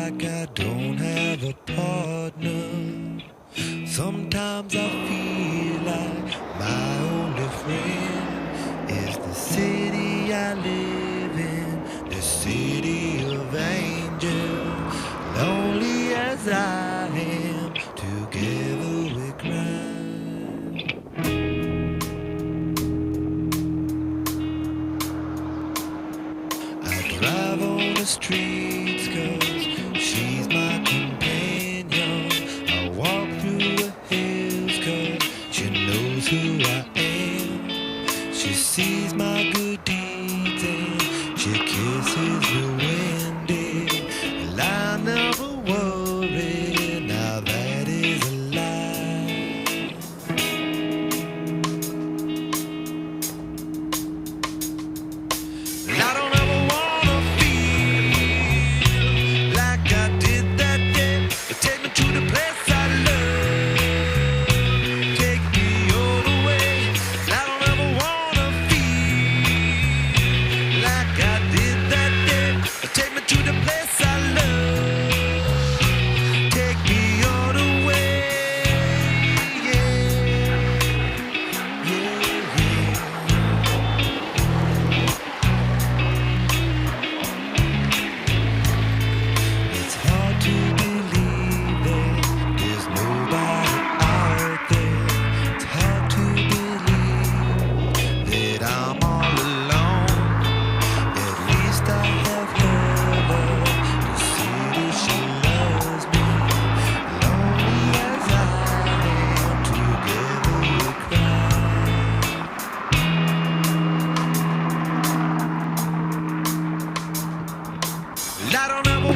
like I don't have a partner. Sometimes I feel like my only friend is the city I live in, the city of angels. Lonely as I am, together we cry. Drive on the streets 'cause she's my companion. I walk through the hills 'cause she knows who I am. She sees my good deeds and she kisses the windy. And I never worry, now that is a lie. And I don't ever wanna like I did that day. Take me to the place I love. Take me all the way. I don't ever wanna feel like I did that day. Take me to the place I love. Take me all the way. Yeah, yeah, yeah. It's hard to believe that there's nobody out there. It's hard to believe that I'm all alone. At least I have her love to see that she loves me. Lonely as I am, together we cry. I don't ever